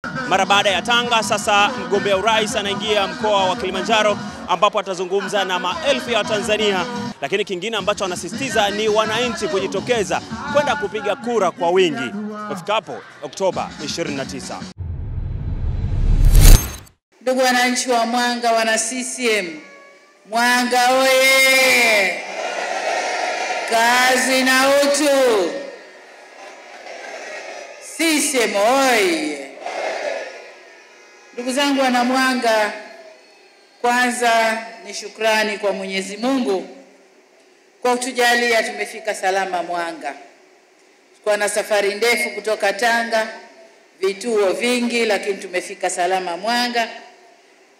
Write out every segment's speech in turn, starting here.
Mara baada ya Tanga, sasa mgombea urais anaingia mkoa wa Kilimanjaro ambapo atazungumza na maelfu ya Tanzania, lakini kingine ambacho anasisitiza ni wananchi kujitokeza kwenda kupiga kura kwa wingi ifikapo Oktoba 29. Ndugu wananchi wa Mwanga, wana CCM, Mwanga oye! Kazi na utu! CCM oye! Ndugu zangu wana Mwanga, kwanza ni shukrani kwa Mwenyezi Mungu kwa kutujalia tumefika salama Mwanga. Tulikuwa na safari ndefu kutoka Tanga, vituo vingi, lakini tumefika salama Mwanga.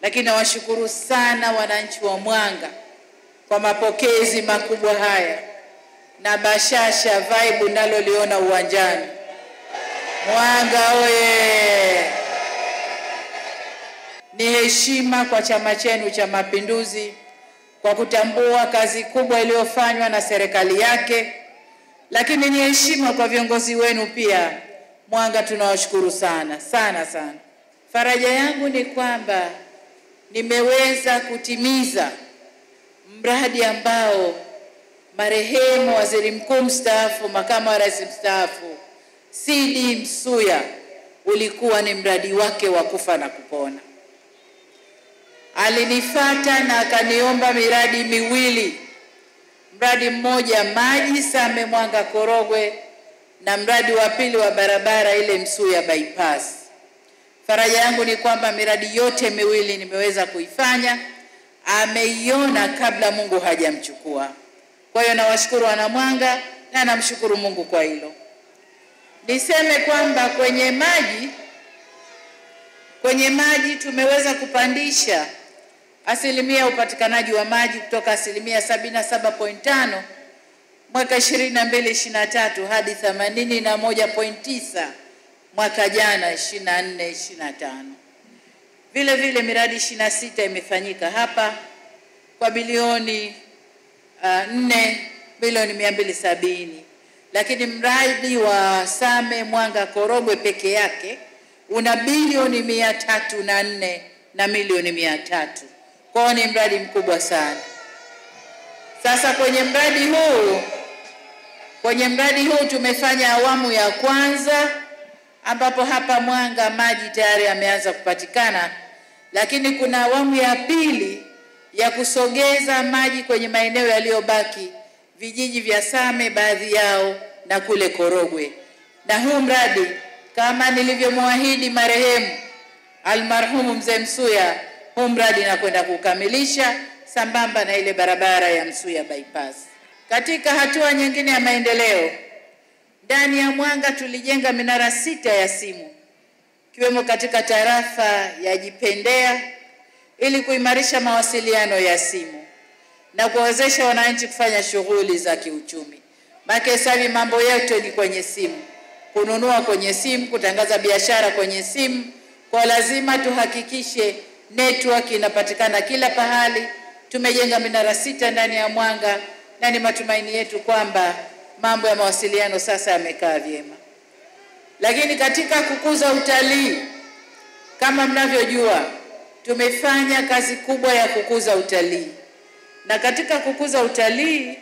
Lakini nawashukuru sana wananchi wa Mwanga kwa mapokezi makubwa haya na bashasha vibe naloliona uwanjani. Mwanga oye! Ni heshima kwa chama chenu cha Mapinduzi kwa kutambua kazi kubwa iliyofanywa na serikali yake, lakini ni heshima kwa viongozi wenu pia. Mwanga tunawashukuru sana sana sana. Faraja yangu ni kwamba nimeweza kutimiza mradi ambao marehemu Waziri Mkuu mstaafu, Makamu wa Rais mstaafu CD Msuya ulikuwa ni mradi wake wa kufa na kupona. Alinifuata na akaniomba miradi miwili. Mradi mmoja maji Same Mwanga Korogwe, na mradi wa pili wa barabara ile Msuya bypass. Faraja yangu ni kwamba miradi yote miwili nimeweza kuifanya. Ameiona kabla Mungu hajamchukua. Kwa hiyo nawashukuru wana Mwanga na namshukuru Mungu kwa hilo. Niseme kwamba kwenye maji tumeweza kupandisha asilimia upatikanaji wa maji kutoka asilimia 77.5 mwaka 22-23 hadi 81.9 mwaka jana 24-25. Vile vile miradi 26 imefanyika hapa kwa bilioni 4 bilioni 270. Lakini mradi wa Same Mwanga Korogwe peke yake una bilioni 304 na milioni 300. Kwa ni mradi mkubwa sana. Sasa kwenye mradi huu tumefanya awamu ya kwanza ambapo hapa Mwanga maji tayari yameanza kupatikana, lakini kuna awamu ya pili ya kusogeza maji kwenye maeneo yaliyobaki, vijiji vya Same baadhi yao na kule Korogwe. Na huu mradi kama nilivyomwahidi marehemu almarhumu Mzee Msuya, huu mradi nakwenda kukamilisha sambamba na ile barabara ya Msuya bypass. Katika hatua nyingine ya maendeleo, ndani ya Mwanga tulijenga minara 6 ya simu, kiwemo katika tarafa ya Jipendea ili kuimarisha mawasiliano ya simu na kuwezesha wananchi kufanya shughuli za kiuchumi. Maana sasa mambo yote ni kwenye simu. Kununua kwenye simu, kutangaza biashara kwenye simu. Kwa lazima tuhakikishe network inapatikana kila pahali. Tumejenga minara 6 ndani ya Mwanga na ni matumaini yetu kwamba mambo ya mawasiliano sasa yamekaa vyema. Lakini katika kukuza utalii, kama mnavyojua, tumefanya kazi kubwa ya kukuza utalii. Na katika kukuza utalii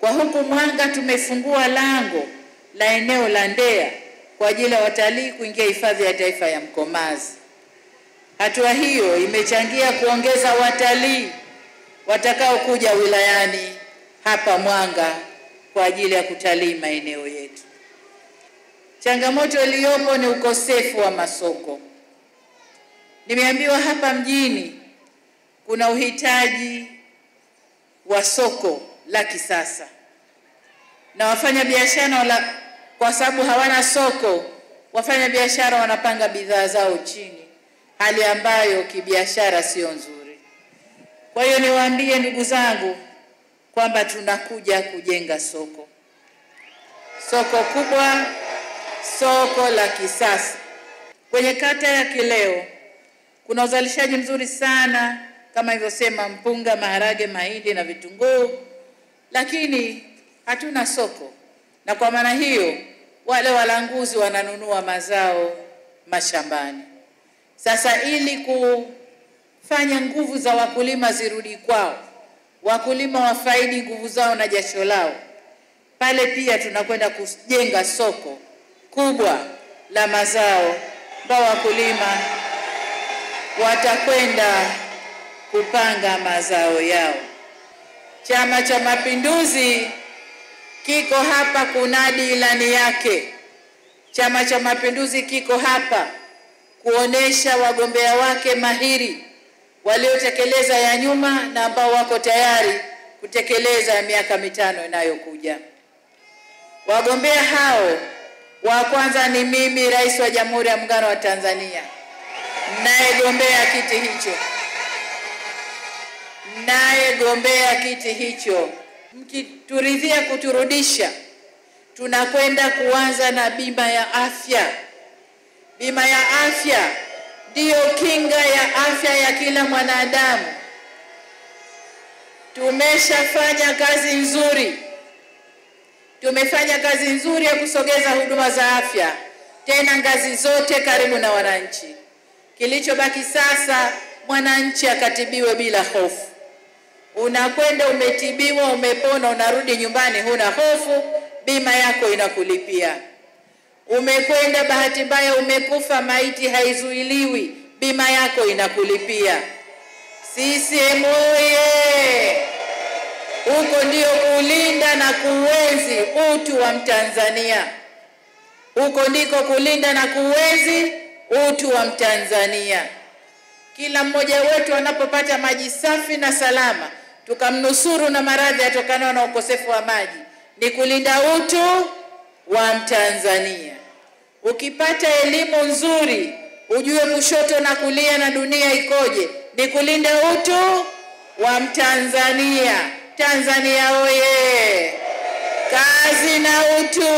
kwa huku Mwanga tumefungua lango la eneo la Ndea kwa ajili ya watalii kuingia hifadhi ya taifa ya Mkomazi. Hatua hiyo imechangia kuongeza watalii watakao kuja wilayani hapa Mwanga kwa ajili ya kutalii maeneo yetu. Changamoto iliyopo ni ukosefu wa masoko. Nimeambiwa hapa mjini kuna uhitaji wa soko la kisasa. Na wafanya biashara kwa sababu hawana soko, wafanya biashara wanapanga bidhaa zao chini, hali ambayo kibiashara sio nzuri. Kwa hiyo niwaambie ndugu zangu kwamba tunakuja kujenga soko. Soko kubwa, soko la kisasa. Kwenye kata ya Kileo kuna uzalishaji mzuri sana kama ilivyosema mpunga, maharage, mahindi na vitunguu, lakini hatuna soko. Na kwa maana hiyo wale walanguzi wananunua mazao mashambani. Sasa ili kufanya nguvu za wakulima zirudi kwao, wakulima wafaidi nguvu zao na jasho lao, pale pia tunakwenda kujenga soko kubwa la mazao ambao wakulima watakwenda kupanga mazao yao. Chama cha Mapinduzi kiko hapa kunadi ilani yake. Chama cha Mapinduzi kiko hapa kuonesha wagombea wake mahiri waliotekeleza ya nyuma na ambao wako tayari kutekeleza ya miaka 5 inayokuja. Wagombea hao wa kwanza ni mimi, Rais wa Jamhuri ya Muungano wa Tanzania, nayegombea kiti hicho. Mkituridhia kuturudisha, tunakwenda kuanza na bima ya afya. Bima ya afya ndiyo kinga ya afya ya kila mwanadamu. Tumefanya kazi nzuri ya kusogeza huduma za afya, tena ngazi zote karibu na wananchi. Kilichobaki sasa, mwananchi akatibiwe bila hofu. Unakwenda umetibiwa, umepona, unarudi nyumbani huna hofu, bima yako inakulipia. Umekwenda bahati mbaya umekufa, maiti haizuiliwi, bima yako inakulipia. CCM oye! Huko ndio kulinda na kuenzi utu wa Mtanzania. Huko ndiko kulinda na kuenzi utu wa Mtanzania. Kila mmoja wetu anapopata maji safi na salama, tukamnusuru na maradhi yatokanayo na ukosefu wa maji, ni kulinda utu wa Mtanzania. Ukipata elimu nzuri, ujue kushoto na kulia na dunia ikoje, ni kulinda utu wa Mtanzania. Tanzania oye! Kazi na utu!